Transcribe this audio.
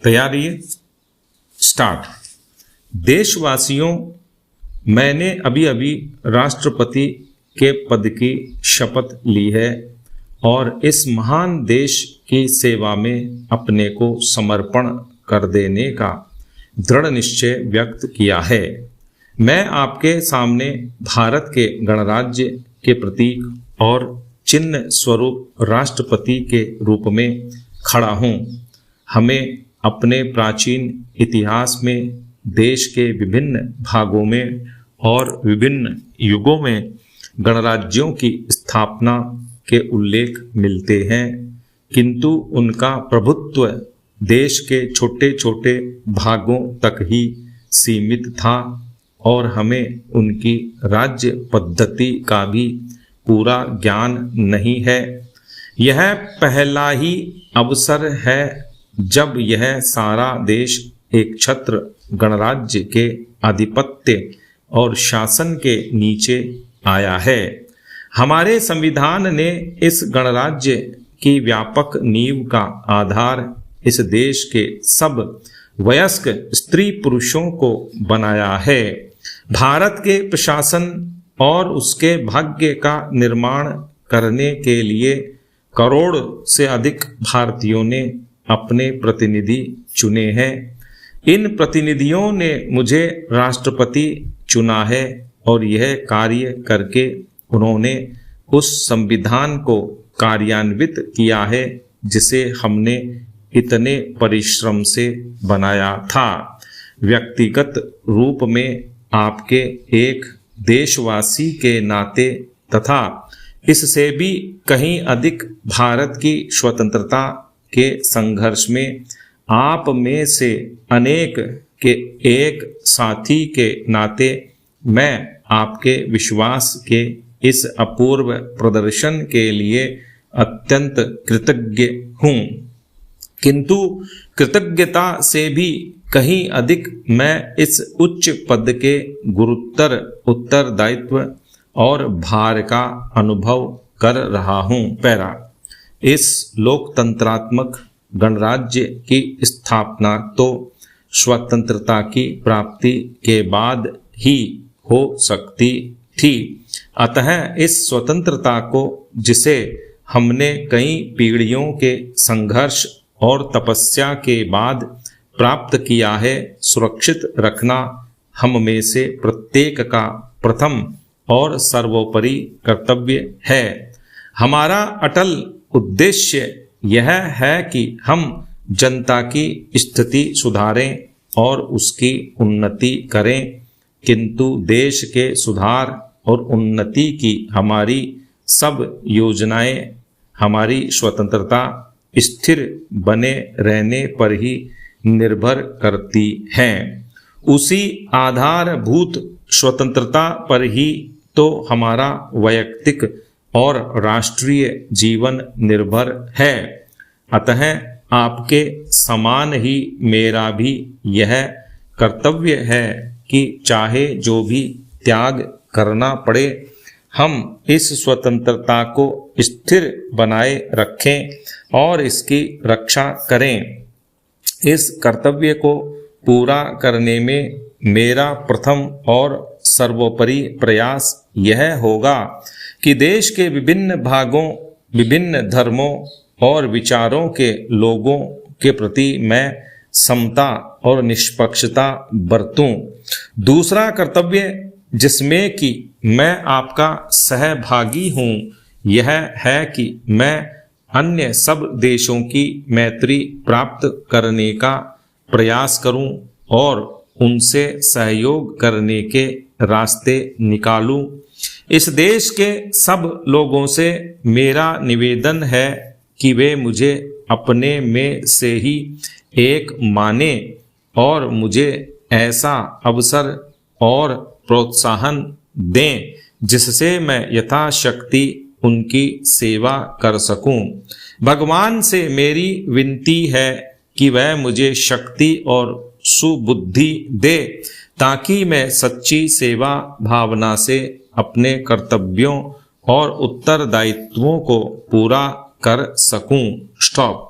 तैयारी स्टार्ट। देशवासियों, मैंने अभी अभी राष्ट्रपति के पद की शपथ ली है और इस महान देश की सेवा में अपने को समर्पण कर देने का दृढ़ निश्चय व्यक्त किया है। मैं आपके सामने भारत के गणराज्य के प्रतीक और चिन्ह स्वरूप राष्ट्रपति के रूप में खड़ा हूँ। हमें अपने प्राचीन इतिहास में देश के विभिन्न भागों में और विभिन्न युगों में गणराज्यों की स्थापना के उल्लेख मिलते हैं, किंतु उनका प्रभुत्व देश के छोटे छोटे भागों तक ही सीमित था और हमें उनकी राज्य पद्धति का भी पूरा ज्ञान नहीं है। यह पहला ही अवसर है जब यह सारा देश एक छत्र गणराज्य के आधिपत्य और शासन के नीचे आया है। हमारे संविधान ने इस गणराज्य की व्यापक नींव का आधार इस देश के सब वयस्क स्त्री पुरुषों को बनाया है। भारत के प्रशासन और उसके भाग्य का निर्माण करने के लिए करोड़ से अधिक भारतीयों ने अपने प्रतिनिधि चुने हैं। इन प्रतिनिधियों ने मुझे राष्ट्रपति चुना है और यह कार्य करके उन्होंने उस संविधान को कार्यान्वित किया है जिसे हमने इतने परिश्रम से बनाया था। व्यक्तिगत रूप में आपके एक देशवासी के नाते तथा इससे भी कहीं अधिक भारत की स्वतंत्रता के संघर्ष में आप में से अनेक के एक साथी के नाते मैं आपके विश्वास के इस अपूर्व प्रदर्शन के लिए अत्यंत कृतज्ञ हूँ, किंतु कृतज्ञता से भी कहीं अधिक मैं इस उच्च पद के गुरुतर उत्तरदायित्व और भार का अनुभव कर रहा हूँ। पैरा। इस लोकतंत्रात्मक गणराज्य की स्थापना तो स्वतंत्रता की प्राप्ति के बाद ही हो सकती थी, अतः इस स्वतंत्रता को जिसे हमने कई पीढ़ियों के संघर्ष और तपस्या के बाद प्राप्त किया है, सुरक्षित रखना हम में से प्रत्येक का प्रथम और सर्वोपरि कर्तव्य है। हमारा अटल उद्देश्य यह है कि हम जनता की स्थिति सुधारें और उसकी उन्नति करें, किंतु देश के सुधार और उन्नति की हमारी सब योजनाएं हमारी स्वतंत्रता स्थिर बने रहने पर ही निर्भर करती हैं। उसी आधारभूत स्वतंत्रता पर ही तो हमारा वैयक्तिक और राष्ट्रीय जीवन निर्भर है। अतः आपके समान ही मेरा भी यह कर्तव्य है कि चाहे जो भी त्याग करना पड़े, हम इस स्वतंत्रता को स्थिर बनाए रखें और इसकी रक्षा करें। इस कर्तव्य को पूरा करने में मेरा प्रथम और सर्वोपरि प्रयास यह होगा कि देश के विभिन्न भागों, विभिन्न धर्मों और विचारों के लोगों के प्रति मैं समता और निष्पक्षता बरतूं। दूसरा कर्तव्य जिसमें कि मैं आपका सहभागी हूँ, यह है कि मैं अन्य सब देशों की मैत्री प्राप्त करने का प्रयास करूं और उनसे सहयोग करने के रास्ते निकालूं। इस देश के सब लोगों से मेरा निवेदन है कि वे मुझे अपने में से ही एक माने और मुझे ऐसा अवसर और प्रोत्साहन दें जिससे मैं यथाशक्ति उनकी सेवा कर सकूं। भगवान से मेरी विनती है कि वह मुझे शक्ति और सुबुद्धि दे ताकि मैं सच्ची सेवा भावना से अपने कर्तव्यों और उत्तरदायित्वों को पूरा कर सकूं। स्टॉप।